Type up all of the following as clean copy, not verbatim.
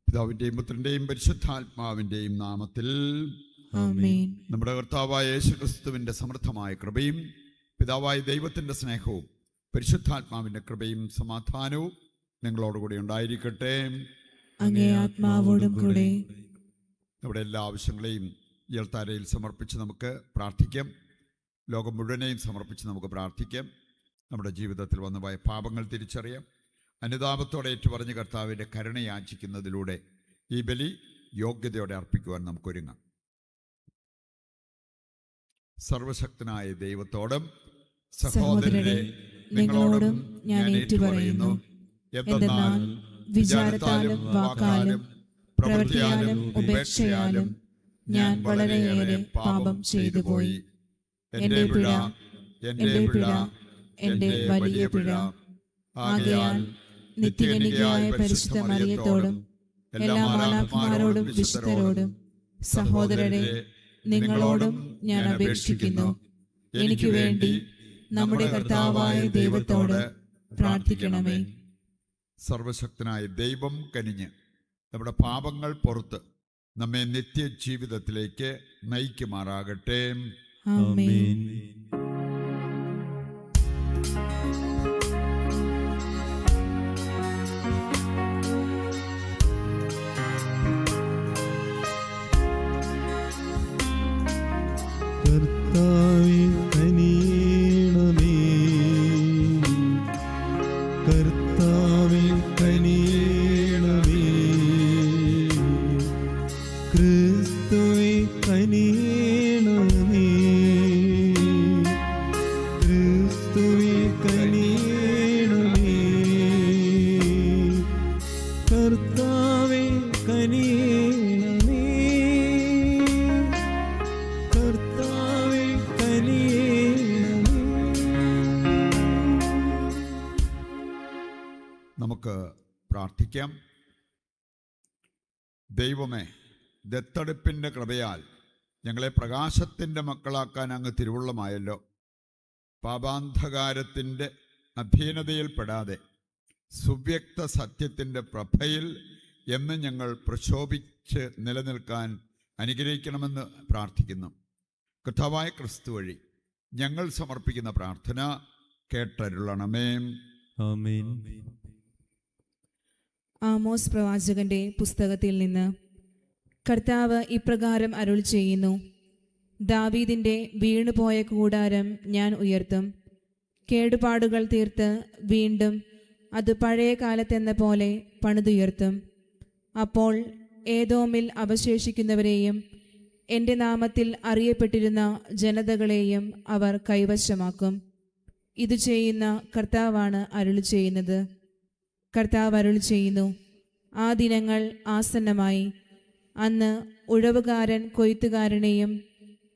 പിതാവിന്റെയും പുത്രന്റെയും പരിശുദ്ധാത്മാവിന്റെയും നാമത്തിൽ ആമേൻ. നമ്മുടെ കർത്താവായ യേശുക്രിസ്തുവിന്റെ സമൃദ്ധമായ കൃപയും പിതാവായ ദൈവത്തിന്റെ സ്നേഹവും പരിശുദ്ധാത്മാവിന്റെ കൃപയും സമാധാനവും നിങ്ങളോടുകൂടി ഉണ്ടായിരിക്കട്ടെ. അങ്ങേ ആത്മാവോടും കൂടെ. നമ്മുടെ എല്ലാ ആവശ്യങ്ങളെയും ഈ അൾത്താരയിൽ സമർപ്പിച്ച് നമുക്ക് പ്രാർത്ഥിക്കാം. ലോകം മുഴുവനെയും സമർപ്പിച്ച് നമുക്ക് പ്രാർത്ഥിക്കാം. നമ്മുടെ ജീവിതത്തിൽ വന്നുപോയ പാപങ്ങൾ തിരിച്ചറിയാം. അനുതാപത്തോടെ ഏറ്റുപറഞ്ഞ് കർത്താവിൻ്റെ കരുണ യാചിക്കുന്നതിലൂടെ ഈ ബലി യോഗ്യതയോടെ അർപ്പിക്കുവാൻ നമുക്കൊരുങ്ങാം. സർവശക്തനായ ദൈവത്തോടും സഹോദരരെ നിങ്ങളോടും ഞാൻ ഏറ്റുപറയുന്നു, എന്തെന്നാൽ വിചാരത്താലും വാക്കാലും പ്രവൃത്തിയാലും ഉപേക്ഷയാലും ഞാൻ വളരെയേറെ പാപം ചെയ്തു പോയി. എൻ്റെ പിഴ, എൻ്റെ പിഴ, എൻ്റെ വലിയ പിഴ. ആകയാൽ നിത്യകന്യകയായ പരിശുദ്ധ മറിയത്തോടും എല്ലാ മാലാഖമാരോടും വിശുദ്ധരോടും സഹോദരരെ നിങ്ങളോടും ഞാൻ അപേക്ഷിക്കുന്നു, എനിക്ക് വേണ്ടി നമ്മുടെ കർത്താവായ ദൈവത്തോട് പ്രാർത്ഥിക്കണമേ. സർവശക്തനായ ദൈവം കനിഞ്ഞ് നമ്മുടെ പാപങ്ങൾ പുറത്ത് നമ്മെ നിത്യജീവിതത്തിലേക്ക് നയിക്കുമാറാകട്ടെ. ആമേൻ. കർത്താവേ കനിയണമേ, കർത്താവേ കനിയണമേ, ക്രിസ്തുവേ കനിയണമേ, ക്രിസ്തുവേ കനിയണമേ, കർത്താവേ കനിയണമേ, കർത്താവേ കനിയണമേ. നമുക്ക് പ്രാർത്ഥിക്കാം. ദൈവമേ, ദത്തെടുപ്പിൻ്റെ കൃപയാൽ ഞങ്ങളെ പ്രകാശത്തിൻ്റെ മക്കളാക്കാൻ അങ്ങ് തിരുവുള്ളമായല്ലോ. പാപാന്ധകാരത്തിൻ്റെ അധീനതയിൽപ്പെടാതെ സുവ്യക്ത സത്യത്തിൻ്റെ പ്രഭയിൽ എന്ന് ഞങ്ങൾ പ്രശോഭിച്ച് നിലനിൽക്കാൻ അനുഗ്രഹിക്കണമെന്ന് പ്രാർത്ഥിക്കുന്നു. കർത്താവായ ക്രിസ്തു വഴി ഞങ്ങൾ സമർപ്പിക്കുന്ന പ്രാർത്ഥന കേട്ടരുളണമേ. ആമേൻ. ആമോസ് പ്രവാചകന്റെ പുസ്തകത്തിൽ നിന്ന്. കർത്താവ് ഇപ്രകാരം അരുൾ ചെയ്യുന്നു, ദാവീദിന്റെ വീണുപോയ കൂടാരം ഞാൻ ഉയർത്തും, കേടുപാടുകൾ തീർത്ത് വീണ്ടും അത് പഴയ കാലത്തെന്ന പോലെ പണിതുയർത്തും. അപ്പോൾ ഏദോമിൽ അവശേഷിക്കുന്നവരെയും എൻ്റെ നാമത്തിൽ അറിയപ്പെട്ടിരുന്ന ജനതകളെയും അവർ കൈവശമാക്കും. ഇത് ചെയ്യുന്ന കർത്താവാണ് അരുളി ചെയ്യുന്നത്. കർത്താവ് അരുളി ചെയ്യുന്നു, ആ ദിനങ്ങൾ ആസന്നമായി. അന്ന് ഉഴവുകാരൻ കൊയ്ത്തുകാരനെയും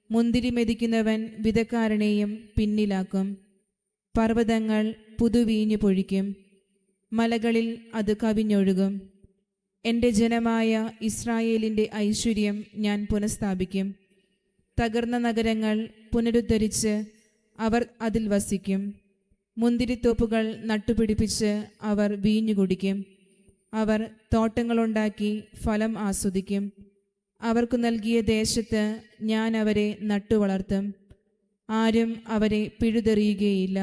മുന്തിരി മെതിക്കുന്നവൻ വിതക്കാരനെയും പിന്നിലാക്കും. പർവ്വതങ്ങൾ പുതുവീഞ്ഞു പൊഴിക്കും, മലകളിൽ അത് കവിഞ്ഞൊഴുകും. എൻ്റെ ജനമായ ഇസ്രായേലിൻ്റെ ഐശ്വര്യം ഞാൻ പുനഃസ്ഥാപിക്കും. തകർന്ന നഗരങ്ങൾ പുനരുദ്ധരിച്ച് അവർ അതിൽ വസിക്കും. മുന്തിരിത്തോപ്പുകൾ നട്ടുപിടിപ്പിച്ച് അവർ വീഞ്ഞു കുടിക്കും. അവർ തോട്ടങ്ങളുണ്ടാക്കി ഫലം ആസ്വദിക്കും. അവർക്കു നൽകിയ ദേശത്ത് ഞാൻ അവരെ നട്ടുവളർത്തും. ആരും അവരെ പിഴുതെറിയുകയില്ല.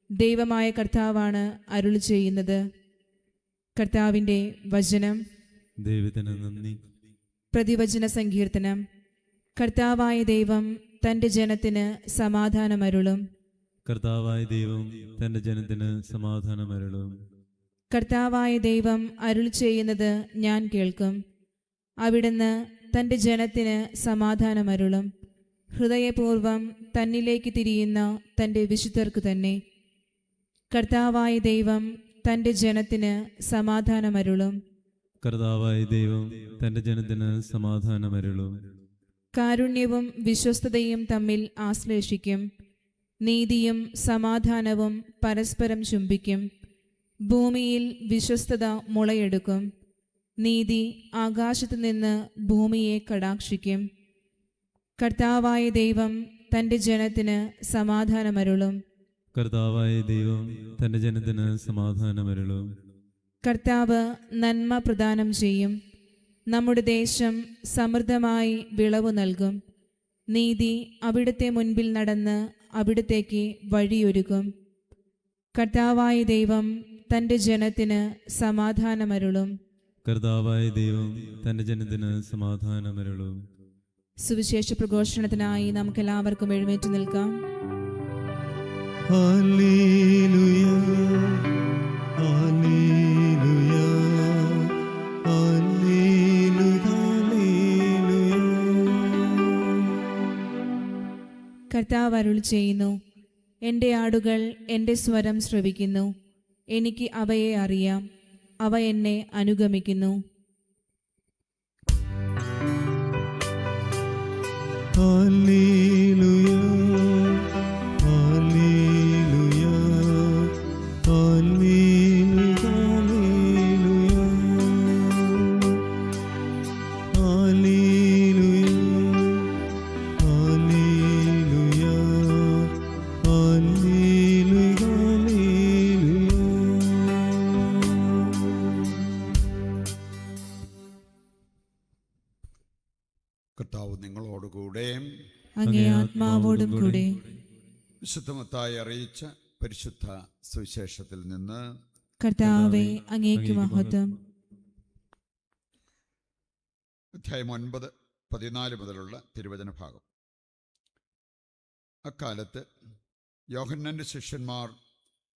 ദൈവമായ കർത്താവാണ് അരുളി ചെയ്യുന്നത്. കർത്താവിൻ്റെ വചനം. ദൈവത്തിന് നന്ദി. പ്രതിവചന സങ്കീർത്തനം. കർത്താവായ ദൈവം തൻ്റെ ജനത്തിന് സമാധാനമരുളും. കർത്താവായ ദൈവം തന്റെ ജനത്തിന് സമാധാനമരുളും. കർത്താവായ ദൈവം അരുളി ചെയ്യുന്നത് ഞാൻ കേൾക്കും. അവിടുന്ന് തൻ്റെ ജനത്തിന് സമാധാനമരുളും. ഹൃദയപൂർവം തന്നിലേക്ക് തിരിയുന്ന തൻ്റെ വിശുദ്ധർക്ക് തന്നെ. കർത്താവായ ദൈവം തൻ്റെ ജനത്തിന് സമാധാനമരുളും. കർത്താവായ ദൈവം തന്റെ ജനത്തിന് സമാധാനമരുളും. കാരുണ്യവും വിശ്വസ്തതയും തമ്മിൽ ആശ്ലേഷിക്കും. നീതിയും സമാധാനവും പരസ്പരം ചുംബിക്കും. ഭൂമിയിൽ വിശ്വസ്തത മുളയെടുക്കും. നീതി ആകാശത്തു നിന്ന് ഭൂമിയെ കടാക്ഷിക്കും. കർത്താവായ ദൈവം തൻ്റെ ജനത്തിന് സമാധാനമരുളും. കർത്താവായ ദൈവം തന്റെ ജനത്തിന് സമാധാനമരുളും. കർത്താവ് നന്മ പ്രദാനം ചെയ്യും. നമ്മുടെ ദേശം സമൃദ്ധമായി വിളവ് നൽകും. നീതി അവിടുത്തെ മുൻപിൽ നടന്ന് അവിടുത്തേക്ക് വഴിയൊരുക്കും. കർത്താവായ ദൈവം തൻ്റെ ജനത്തിന് സമാധാനമരുളും. കർത്താവായ ദൈവം തന്റെ ജനത്തിന് സമാധാനമരുളും. സുവിശേഷ പ്രഘോഷണത്തിനായി നമുക്കെല്ലാവർക്കും എഴുന്നേറ്റ് നിൽക്കാം. ഹല്ലേലൂയ, ഹല്ലേലൂയ, ഹല്ലേലൂയ, ഹല്ലേലൂയ. കർത്താവ് അരുൾ ചെയ്യുന്നു, എൻ്റെ ആടുകൾ എൻ്റെ സ്വരം ശ്രവിക്കുന്നു. എനിക്ക് അവയെ അറിയാം, അവ എന്നെ അനുഗമിക്കുന്നു. ഹല്ലേലൂയ, ഹല്ലേലൂയ, ഹല്ലേലൂയ, ഹല്ലേലൂയ, ഹല്ലേലൂയ, ഹല്ലേലൂയ, ഹല്ലേലൂയ. കർത്താവ് നിങ്ങളോടുകൂടെ. അങ്ങേ ആത്മാവോടും കൂടെ. വിശുദ്ധ മത്തായി അറിയിച്ച പരിശുദ്ധ സുവിശേഷത്തിൽ നിന്ന്. കർത്താവേ, അങ്ങേക്ക് മഹത്വം. അധ്യായം 9:14 മുതലുള്ള തിരുവചന ഭാഗം. അക്കാലത്ത് യോഹന്നാന്റെ ശിഷ്യന്മാർ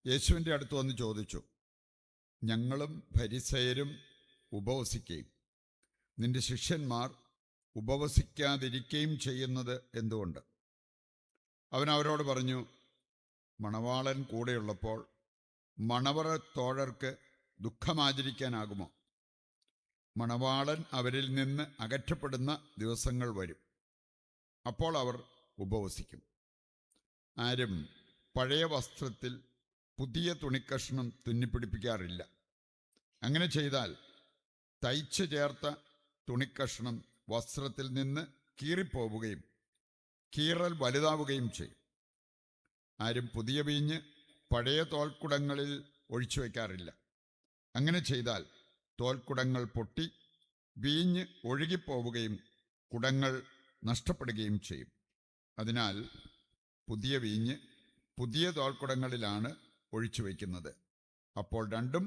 യേശുവിൻ്റെ അടുത്ത് വന്ന് ചോദിച്ചു, ഞങ്ങളും ഫരിസയരും ഉപവസിക്കുകയും നിന്റെ ശിഷ്യന്മാർ ഉപവസിക്കാതിരിക്കുകയും ചെയ്യുന്നത് എന്തുകൊണ്ട്? അവൻ അവരോട് പറഞ്ഞു, മണവാളൻ കൂടെയുള്ളപ്പോൾ മണവറ തോഴർക്ക് ദുഃഖമാചരിക്കാനാകുമോ? മണവാളൻ അവരിൽ നിന്ന് അകറ്റപ്പെടുന്ന ദിവസങ്ങൾ വരും, അപ്പോൾ അവർ ഉപവസിക്കും. ആരും പഴയ വസ്ത്രത്തിൽ പുതിയ തുണിക്കഷ്ണം തുന്നിപ്പിടിപ്പിക്കാറില്ല. അങ്ങനെ ചെയ്താൽ തയ്ച്ചു ചേർത്ത തുണിക്കഷ്ണം വസ്ത്രത്തിൽ നിന്ന് കീറിപ്പോവുകയും കീറൽ വലുതാവുകയും ചെയ്യും. ആരും പുതിയ വീഞ്ഞ് പഴയ തോൽക്കുടങ്ങളിൽ ഒഴിച്ചു വയ്ക്കാറില്ല. അങ്ങനെ ചെയ്താൽ തോൽക്കുടങ്ങൾ പൊട്ടി വീഞ്ഞ് ഒഴുകിപ്പോവുകയും കുടങ്ങൾ നഷ്ടപ്പെടുകയും ചെയ്യും. അതിനാൽ പുതിയ വീഞ്ഞ് പുതിയ തോൽക്കുടങ്ങളിലാണ് ഒഴിച്ചു വയ്ക്കുന്നത്. അപ്പോൾ രണ്ടും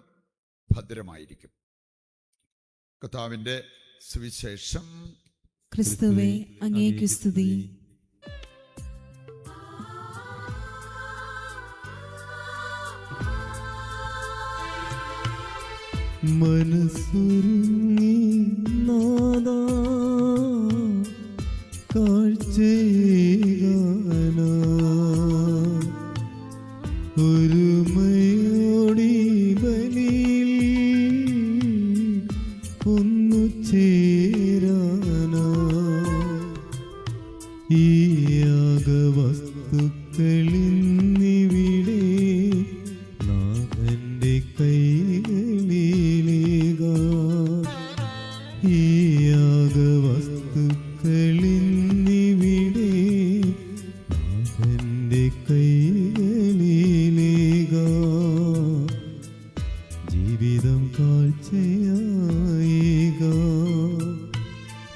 ഭദ്രമായിരിക്കും. കർത്താവിൻ്റെ സുവിശേഷം. ക്രിസ്തുവേ, അങ്ങേക്ക് സ്തുതി. മനസ്സുരുങ്ങി നാദാ കാഴ്ചയേകാനാ ഒരുമയോടി ബലിയിൽ ഒന്നു ചേരാനാ ഈ യാഗവസ്തുക്കളിന്നിവിടെ നാഥന്റെ കൈകളിലേക. ഈ യാഗവസ്തുക്കളിന്നിവിടെ നാഥന്റെ കൈകളിലേക. ജീവിതം കാഴ്ചയായിക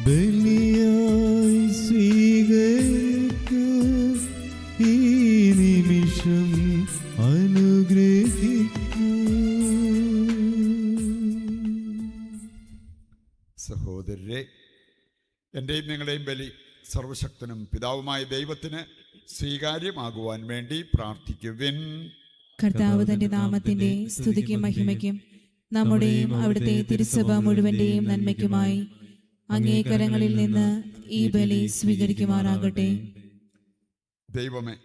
ബലിയായി സ്വീകരിക്കൂ. ഈ നിമിഷം അനുഗ്രഹിക്കൂ. സഹോദരരെ, എൻ്റെയും നിങ്ങളുടെയും ബലി സർവശക്തനും പിതാവുമായ ദൈവത്തിന് സ്വീകാര്യമാകുവാൻ വേണ്ടി പ്രാർത്ഥിക്കുവിൻ. കർത്താവ് തന്റെ നാമത്തിന്റെ സ്തുതിക്കും മഹിമയ്ക്കും നമ്മുടെയും അവിടുത്തെ തിരുസഭ മുഴുവന്റെയും നന്മയ്ക്കുമായി അങ്ങേ കരങ്ങളിൽ നിന്ന് ഈ ബലി സ്വീകരിക്കുമാറാകട്ടെ. ദൈവമേ,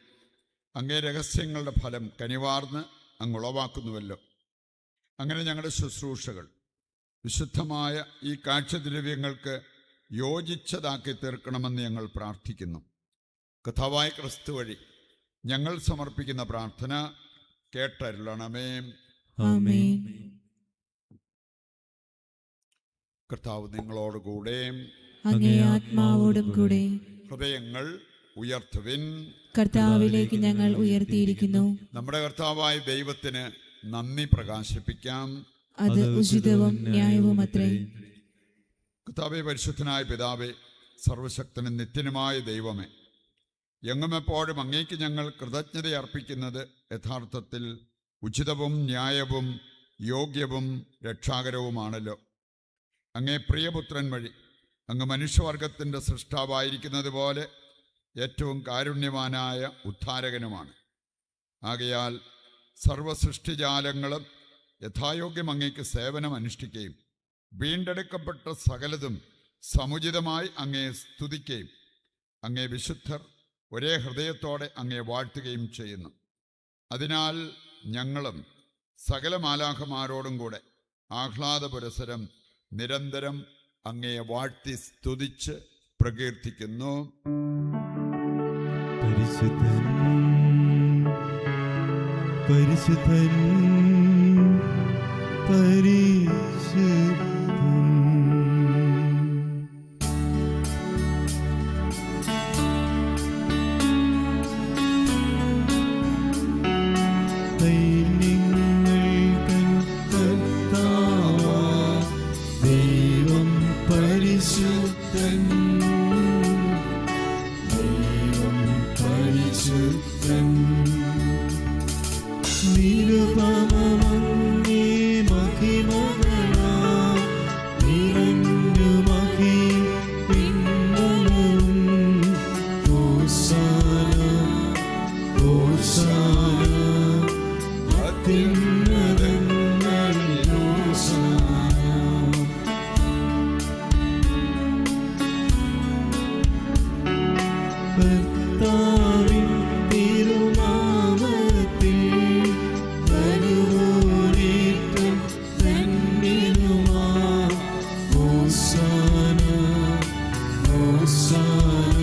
അങ്ങേ രഹസ്യങ്ങളുടെ ഫലം കനിവാർന്ന് അങ്ങ് ഉളവാക്കുന്നുവല്ലോ. അങ്ങനെ ഞങ്ങളുടെ ശുശ്രൂഷകൾ വിശുദ്ധമായ ഈ കാഴ്ചദ്രവ്യങ്ങൾക്ക് യോജിച്ചതാക്കി തീർക്കണമെന്ന് ഞങ്ങൾ പ്രാർത്ഥിക്കുന്നു. കർത്താവായ ക്രിസ്തു വഴി ഞങ്ങൾ സമർപ്പിക്കുന്ന പ്രാർത്ഥന കേട്ടരുളണമേ. ആമേൻ. കർത്താവ് നിങ്ങളോടുകൂടെ. അങ്ങേ ആത്മാവോടും കൂടെ. ഹൃദയങ്ങൾ ഉയർത്തുവിൻ. കർത്താവിലേക്ക് ഞങ്ങൾ ഉയർത്തിയിരിക്കുന്നു. നമ്മുടെ കർത്താവായ ദൈവത്തിന് നന്ദി പ്രകാശിപ്പിക്കാം. അത് ഉചിതവും ന്യായവും അത്രേ. കർത്താവേ, പരിശുദ്ധനായ പിതാവേ, സർവശക്തനും നിത്യനുമായ ദൈവമേ, എങ്ങും എപ്പോഴും അങ്ങേക്ക് ഞങ്ങൾ കൃതജ്ഞത അർപ്പിക്കുന്നത് യഥാർത്ഥത്തിൽ ഉചിതവും ന്യായവും യോഗ്യവും രക്ഷാകരവുമാണല്ലോ. അങ്ങേ പ്രിയപുത്രൻ വഴി അങ്ങ് മനുഷ്യവർഗത്തിൻ്റെ സൃഷ്ടാവായിരിക്കുന്നത് പോലെ ഏറ്റവും കാരുണ്യവാനായ ഉദ്ധാരകനുമാണ്. ആകയാൽ സർവസൃഷ്ടിജാലങ്ങളും യഥായോഗ്യം അങ്ങേക്ക് സേവനം അനുഷ്ഠിക്കുകയും വീണ്ടെടുക്കപ്പെട്ട സകലതും സമുചിതമായി അങ്ങേ സ്തുതിക്കുകയും അങ്ങേ വിശുദ്ധർ ഒരേ ഹൃദയത്തോടെ അങ്ങേ വാഴ്ത്തുകയും ചെയ്യുന്നു. അതിനാൽ ഞങ്ങളും സകല മാലാഖമാരോടും കൂടെ ആഹ്ലാദപുരസരം നിരന്തരം അങ്ങേ വാഴ്ത്തി സ്തുതിച്ച് പ്രകീർത്തിക്കുന്നു. പരിശുദ്ധൻ പരിശുദ്ധൻ പരിശുദ്ധൻ. ദൈവം പരിശുദ്ധൻ, ദൈവം പരിശുദ്ധൻ. നിരുപമമങ്ങേ മഹിമകളാൽ നിറഞ്ഞു മഹിം പിൻവലവും. ഹോസാന ഹോസാന അത്യുന്നതങ്ങളിൽ ഹോസാന. കർത്താവിൻ തിരുനാമത്തിൽ വരുവോരേറ്റം ധന്യനുമാം. ഹോസാന ഹോസാന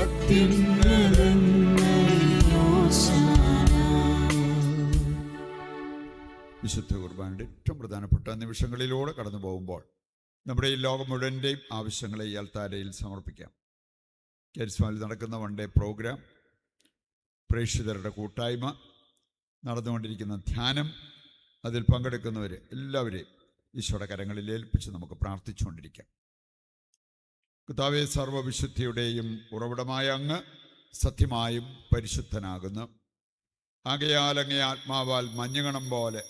അത്യുന്നതങ്ങളിൽ ഹോസാന. വിശുദ്ധ കുർബാനയുടെ ഏറ്റവും പ്രധാനപ്പെട്ട നിമിഷങ്ങളിലൂടെ കടന്നു പോകുമ്പോൾ നമ്മുടെ ഈ ലോകം മുഴുവൻ്റെയും ആവശ്യങ്ങളെ ഈ അൽത്താരയിൽ സമർപ്പിക്കാം. കരിസ്മാനിൽ നടക്കുന്ന വൺ ഡേ പ്രോഗ്രാം, പ്രേക്ഷിതരുടെ കൂട്ടായ്മ, നടന്നുകൊണ്ടിരിക്കുന്ന ധ്യാനം, അതിൽ പങ്കെടുക്കുന്നവർ എല്ലാവരെയും ഈശോയുടെ കരങ്ങളിൽ ഏൽപ്പിച്ച് നമുക്ക് പ്രാർത്ഥിച്ചുകൊണ്ടിരിക്കാം. കർത്താവേ, സർവ്വവിശുദ്ധിയുടെയും ഉറവിടമായ അങ്ങ് സത്യമായും പരിശുദ്ധനാകുന്നു. ആകയാൽ അങ്ങേ ആത്മാവാൽ മഞ്ഞുകണം പോലെ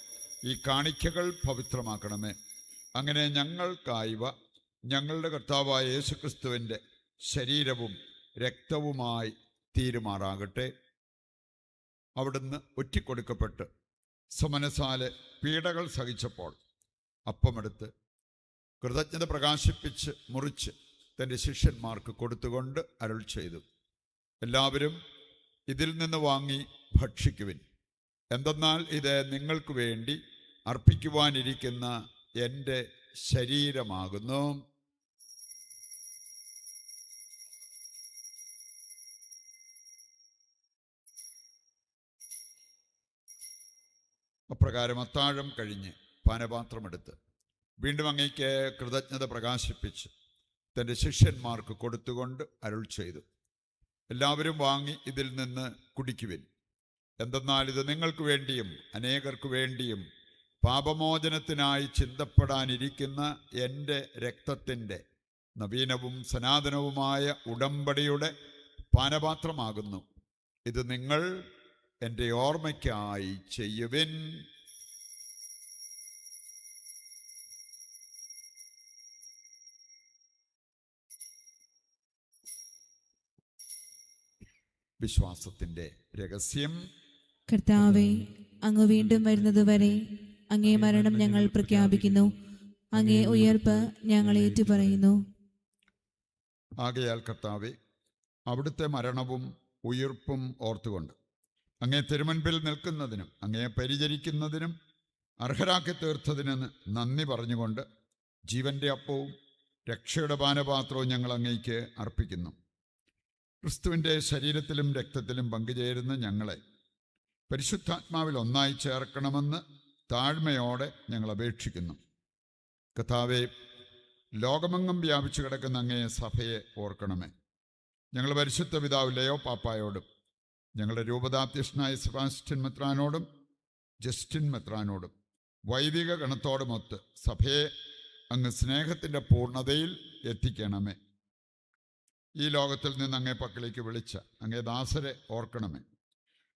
ഈ കാണിക്കകൾ പവിത്രമാക്കണമേ. അങ്ങനെ ഞങ്ങൾക്കായവ ഞങ്ങളുടെ കർത്താവായ യേശുക്രിസ്തുവിൻ്റെ ശരീരവും രക്തവുമായി തീരുമാറാകട്ടെ. അവിടുന്ന് ഒറ്റിക്കൊടുക്കപ്പെട്ട് സമനസാലെ പീഡകൾ സഹിച്ചപ്പോൾ അപ്പമെടുത്ത് കൃതജ്ഞത പ്രകാശിപ്പിച്ച് മുറിച്ച് തൻ്റെ ശിഷ്യന്മാർക്ക് കൊടുത്തുകൊണ്ട് അരുൾ ചെയ്തു, എല്ലാവരും ഇതിൽ നിന്ന് വാങ്ങി ഭക്ഷിക്കുവിൻ. എന്തെന്നാൽ ഇത് നിങ്ങൾക്ക് വേണ്ടി അർപ്പിക്കുവാനിരിക്കുന്ന എൻ്റെ ശരീരമാകുന്നു. അപ്രകാരം അത്താഴം കഴിഞ്ഞ് പാനപാത്രമെടുത്ത് വീണ്ടും അങ്ങേക്ക് കൃതജ്ഞത പ്രകാശിപ്പിച്ച് തൻ്റെ ശിഷ്യന്മാർക്ക് കൊടുത്തുകൊണ്ട് അരുൾ ചെയ്തു, എല്ലാവരും വാങ്ങി ഇതിൽ നിന്ന് കുടിക്കുവിൻ. എന്തെന്നാൽ ഇത് നിങ്ങൾക്ക് വേണ്ടിയും അനേകർക്ക് വേണ്ടിയും പാപമോചനത്തിനായി ചിന്തപ്പെടാനിരിക്കുന്ന എൻ്റെ രക്തത്തിൻ്റെ നവീനവും സനാതനവുമായ ഉടമ്പടിയുടെ പാനപാത്രമാകുന്നു. ഇത് നിങ്ങൾ എൻ്റെ ഓർമ്മയ്ക്കായി ചെയ്യുവിൻ. വിശ്വാസത്തിൻ്റെ രഹസ്യം. കർത്താവേ, അങ്ങ് വീണ്ടും വരുന്നതുവരെ അങ്ങേ മരണം ഞങ്ങൾ പ്രഖ്യാപിക്കുന്നു, അങ്ങേ ഉയർപ്പ് ഞങ്ങൾ ഏറ്റുപറയുന്നു. ആകയാൽ കർത്താവേ, അവിടുത്തെ മരണവും ഉയിർപ്പും ഓർത്തുകൊണ്ട് അങ്ങേ തിരുമുൻപിൽ നിൽക്കുന്നതിനും അങ്ങേ പരിചരിക്കുന്നതിനും അർഹരാക്കി തീർത്തതിന് നന്ദി പറഞ്ഞുകൊണ്ട് ജീവൻ്റെ അപ്പവും രക്ഷയുടെ പാനപാത്രവും ഞങ്ങൾ അങ്ങേക്ക് അർപ്പിക്കുന്നു. ക്രിസ്തുവിൻ്റെ ശരീരത്തിലും രക്തത്തിലും പങ്കുചേരുന്ന ഞങ്ങളെ പരിശുദ്ധാത്മാവിൽ ഒന്നായി ചേർക്കണമെന്ന് താഴ്മയോടെ ഞങ്ങൾ അപേക്ഷിക്കുന്നു. കർത്താവേ, ലോകമെങ്ങും വ്യാപിച്ചു കിടക്കുന്ന അങ്ങേ സഭയെ ഓർക്കണമേ. ഞങ്ങൾ പരിശുദ്ധ പിതാവ് ലയോ പാപ്പായോടും ഞങ്ങളുടെ രൂപതാധ്യക്ഷനായ സെബാസ്റ്റ്യൻ മെത്രാനോടും ജസ്റ്റിൻ മെത്രാനോടും വൈദിക ഗണത്തോടുമൊത്ത് സഭയെ അങ്ങ് സ്നേഹത്തിൻ്റെ പൂർണ്ണതയിൽ എത്തിക്കണമേ. ഈ ലോകത്തിൽ നിന്ന് അങ്ങേ പക്കലേക്ക് വിളിച്ച അങ്ങേ ദാസരെ ഓർക്കണമേ.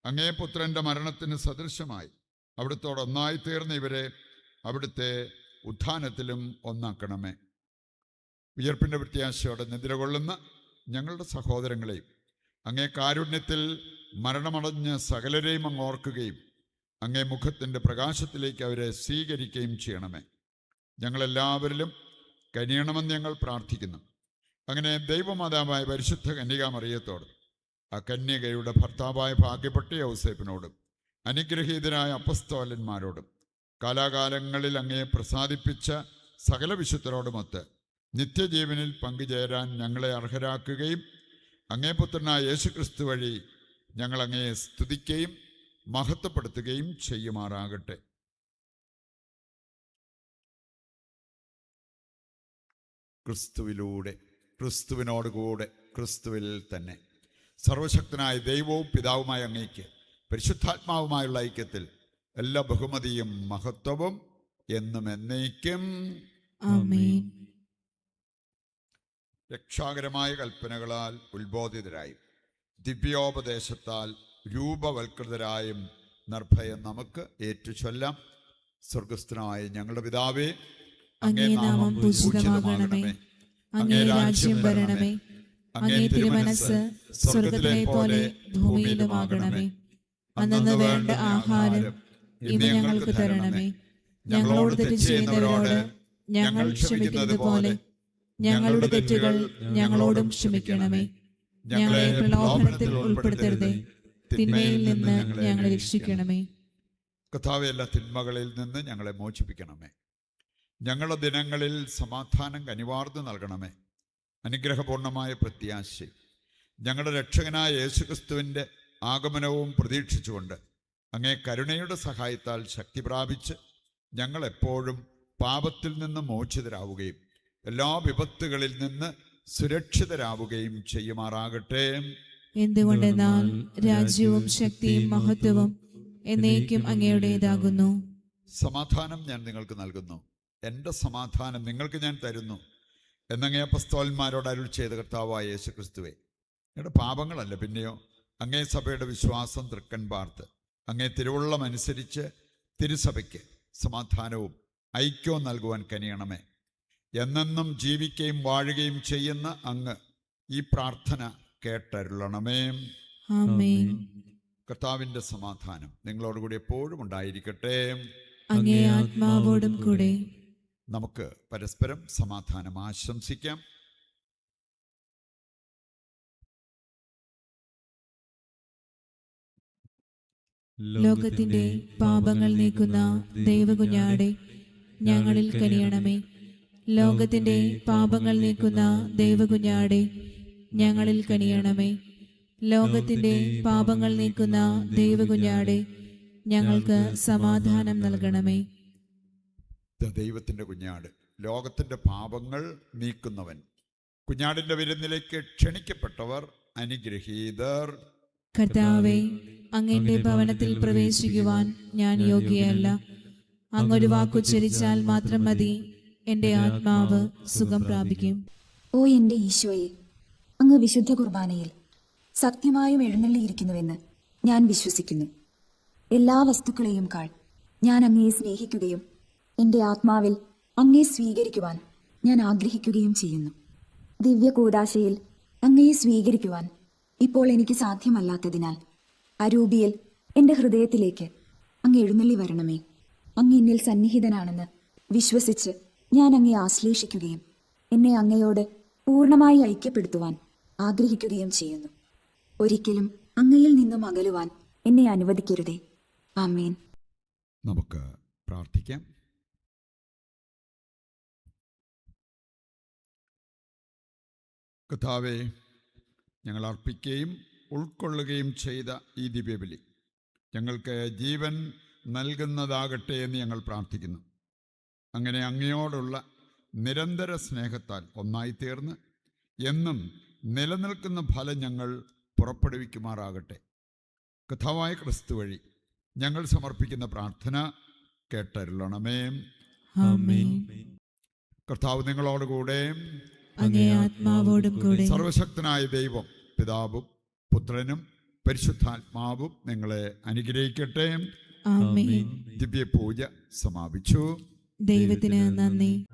അങ്ങേ പുത്രൻ്റെ മരണത്തിന് സദൃശമായി അവിടുത്തോടൊന്നായി തീർന്ന ഇവരെ അവിടുത്തെ ഉത്ഥാനത്തിലും ഒന്നാക്കണമേ. ഉയർപ്പിൻ്റെ പ്രത്യാശയോടെ നിദ്രകൊള്ളുന്ന ഞങ്ങളുടെ സഹോദരങ്ങളെയും അങ്ങേ കാരുണ്യത്തിൽ മരണമടഞ്ഞ സകലരെയും അങ്ങ് ഓർക്കുകയും അങ്ങേ മുഖത്തിൻ്റെ പ്രകാശത്തിലേക്ക് അവരെ സ്വീകരിക്കുകയും ചെയ്യണമേ. ഞങ്ങളെല്ലാവരിലും കനിയണമെന്ന് ഞങ്ങൾ പ്രാർത്ഥിക്കുന്നു. അങ്ങനെ ദൈവമാതാവായ പരിശുദ്ധ കന്യകാമറിയത്തോട് ആ കന്യകയുടെ ഭർത്താവായ ഭാഗ്യപ്പെട്ട യൗസേപ്പിനോടും അനുഗ്രഹീതരായ അപ്പസ്തോലന്മാരോടും കാലാകാലങ്ങളിൽ അങ്ങയെ പ്രസാദിപ്പിച്ച സകല വിശുദ്ധരോടുമൊത്ത് നിത്യജീവനിൽ പങ്കുചേരാൻ ഞങ്ങളെ അർഹരാക്കുകയും അങ്ങേ പുത്രനായ യേശുക്രിസ്തു വഴി ഞങ്ങൾ അങ്ങയെ സ്തുതിക്കുകയും മഹത്വപ്പെടുത്തുകയും ചെയ്യുമാറാകട്ടെ. ക്രിസ്തുവിലൂടെ, ക്രിസ്തുവിനോടുകൂടെ, ക്രിസ്തുവിൽ തന്നെ സർവശക്തനായ ദൈവവും പിതാവുമായ അങ്ങേക്ക് പരിശുദ്ധാത്മാവുമായുള്ള ഐക്യത്തിൽ എല്ലാ ബഹുമതിയും മഹത്വവും എന്നും എന്നേക്കും ആമേൻ. രക്ഷാകരമായ കൽപ്പനകളാൽ ഉത്ബോധിതരായും ദിവ്യോപദേശത്താൽ രൂപവൽകൃതരായും നിർഭയം നമുക്ക് ഏറ്റുചൊല്ലാം. സ്വർഗസ്ഥനായ ഞങ്ങളുടെ പിതാവേ, അങ്ങേ നാമം പൂജിതമാകണമേ. അങ്ങേ രാജ്യം വരണമേ. അങ്ങേ തിരുമനസ്സ് സ്വർഗത്തിലെ പോലെ ഭൂമിയിലുമാകണമേ. അന്നന്ന് വേണ്ട ആഹാരം ഇന്ന് ഞങ്ങൾക്ക് തരണമേ. ഞങ്ങളോട് തെറ്റ് ചെയ്യുന്നവരോട് ഞങ്ങൾ ക്ഷമിക്കുന്നത് പോലെ ഞങ്ങളുടെ തെറ്റുകൾ ഞങ്ങളോടും ക്ഷമിക്കണമേ. ഞങ്ങളെ പ്രലോഭനത്തിൽ ഉൾപ്പെടുത്തരുതേ, തിന്മയിൽ നിന്ന് ഞങ്ങളെ രക്ഷിക്കണമേ. കർത്താവേ, എല്ലാ തിന്മകളിൽ നിന്ന് ഞങ്ങളെ മോചിപ്പിക്കണമേ. ഞങ്ങളുടെ ദിനങ്ങളിൽ സമാധാനം കനിവാർന്ന് നൽകണമേ. അനുഗ്രഹപൂർണമായ പ്രത്യാശ ഞങ്ങളുടെ രക്ഷകനായ യേശുക്രിസ്തുവിൻ്റെ ആഗമനവും പ്രതീക്ഷിച്ചുകൊണ്ട് അങ്ങേ കരുണയുടെ സഹായത്താൽ ശക്തി പ്രാപിച്ച് ഞങ്ങളെപ്പോഴും പാപത്തിൽ നിന്ന് മോചിതരാവുകയും എല്ലാ വിപത്തുകളിൽ നിന്ന് സുരക്ഷിതരാവുകയും ചെയ്യുമാറാകട്ടെ. എന്തുകൊണ്ടെന്നാൽ രാജ്യവും ശക്തിയും മഹത്വവും എന്നേക്കും അങ്ങയുടേതാകുന്നു. സമാധാനം ഞാൻ നിങ്ങൾക്ക് നൽകുന്നു, എൻ്റെ സമാധാനം നിങ്ങൾക്ക് ഞാൻ തരുന്നു എന്നങ്ങേ അപ്പസ്തോലന്മാരോട് അരുൾ ചെയ്ത കർത്താവായ യേശുക്രിസ്തുവേ, നിങ്ങളുടെ പാപങ്ങളല്ല പിന്നെയോ അങ്ങേ സഭയുടെ വിശ്വാസം തൃക്കൺ പാർത്ത് അങ്ങേ തിരുവുള്ളമനുസരിച്ച് തിരുസഭയ്ക്ക് സമാധാനവും ഐക്യവും നൽകുവാൻ കനിയണമേ. എന്നെന്നും ജീവിക്കുകയും വാഴുകയും ചെയ്യുന്ന അങ്ങ് ഈ പ്രാർത്ഥന കേട്ടരുളണമേ. ആമേൻ. കർത്താവിൻ്റെ സമാധാനം നിങ്ങളോടുകൂടി എപ്പോഴും ഉണ്ടായിരിക്കട്ടെ. അങ്ങേ ആത്മാവോടും കൂടെ. നമുക്ക് പരസ്പരം സമാധാനം ആശംസിക്കാം. ലോകത്തിന്റെ പാപങ്ങൾ നീക്കുന്ന ദൈവകുഞ്ഞാടെ ഞങ്ങളിൽ കനിയണമേ. ലോകത്തിന്റെ പാപങ്ങൾ നീക്കുന്ന ദൈവകുഞ്ഞാടെ ഞങ്ങളിൽ കനിയണമേ. ലോകത്തിന്റെ പാപങ്ങൾ നീക്കുന്ന ദൈവകുഞ്ഞാടെ ഞങ്ങൾക്ക് സമാധാനം നൽകണമേ. ദൈവത്തിൻ്റെ കുഞ്ഞാട്, ലോകത്തിൻ്റെ പാപങ്ങൾ നീക്കുന്നവൻ, കുഞ്ഞാടിൻ്റെ വിരുന്നിലേക്ക് ക്ഷണിക്കപ്പെട്ടവർ അനുഗ്രഹീതർ. കർത്താവേ, അങ്ങയുടെ ഭവനത്തിൽ പ്രവേശിക്കുവാൻ ഞാൻ യോഗ്യയല്ല. അങ്ങൊരു വാക്കുച്ചരിച്ചാൽ മാത്രം മതി, എൻ്റെ ആത്മാവ് സുഖം പ്രാപിക്കും. ഓ എൻ്റെ ഈശോയെ, അങ്ങ് വിശുദ്ധ കുർബാനയിൽ സത്യമായും എഴുന്നള്ളിയിരിക്കുന്നുവെന്ന് ഞാൻ വിശ്വസിക്കുന്നു. എല്ലാ വസ്തുക്കളെയും കാൾ ഞാൻ അങ്ങയെ സ്നേഹിക്കുകയും എൻ്റെ ആത്മാവിൽ അങ്ങയെ സ്വീകരിക്കുവാൻ ഞാൻ ആഗ്രഹിക്കുകയും ചെയ്യുന്നു. ദിവ്യ കൂദാശയിൽ അങ്ങയെ സ്വീകരിക്കുവാൻ ഇപ്പോൾ എനിക്ക് സാധ്യമല്ലാത്തതിനാൽ അരൂപിയിൽ എൻ്റെ ഹൃദയത്തിലേക്ക് അങ്ങ് എഴുന്നള്ളി വരണമേ. അങ്ങ് എന്നിൽ സന്നിഹിതനാണെന്ന് വിശ്വസിച്ച് ഞാൻ അങ്ങയെ ആശ്ലേഷിക്കുകയും എന്നെ അങ്ങയോട് പൂർണ്ണമായി ഐക്യപ്പെടുത്തുവാൻ ആഗ്രഹിക്കുകയും ചെയ്യുന്നു. ഒരിക്കലും അങ്ങയിൽ നിന്നും അകലുവാൻ എന്നെ അനുവദിക്കരുതേ. ആമേൻ. നമുക്ക് പ്രാർത്ഥിക്കാം. കർത്താവേ, ഞങ്ങൾ അർപ്പിക്കുകയും ഉൾക്കൊള്ളുകയും ചെയ്ത ഈ ദിവ്യബലി ഞങ്ങൾക്ക് ജീവൻ നൽകുന്നതാകട്ടെ എന്ന് ഞങ്ങൾ പ്രാർത്ഥിക്കുന്നു. അങ്ങനെ അങ്ങയോടുള്ള നിരന്തര സ്നേഹത്താൽ ഒന്നായിത്തീർന്ന് എന്നും നിലനിൽക്കുന്ന ഫലം ഞങ്ങൾ പുറപ്പെടുവിക്കുമാറാകട്ടെ. കർത്താവായ ക്രിസ്തു വഴി ഞങ്ങൾ സമർപ്പിക്കുന്ന പ്രാർത്ഥന കേട്ടരുളണമേ. ആമേൻ. കർത്താവ് നിങ്ങളോടുകൂടെ. അങ്ങേ ആത്മാവോടും കൂടെ. സർവശക്തനായ ദൈവം പിതാവും പുത്രനും പരിശുദ്ധാത്മാവും നിങ്ങളെ അനുഗ്രഹിക്കട്ടെ. ആമേൻ. ദിവ്യ പൂജ സമാപിച്ചു. ദൈവത്തിന് നന്ദി.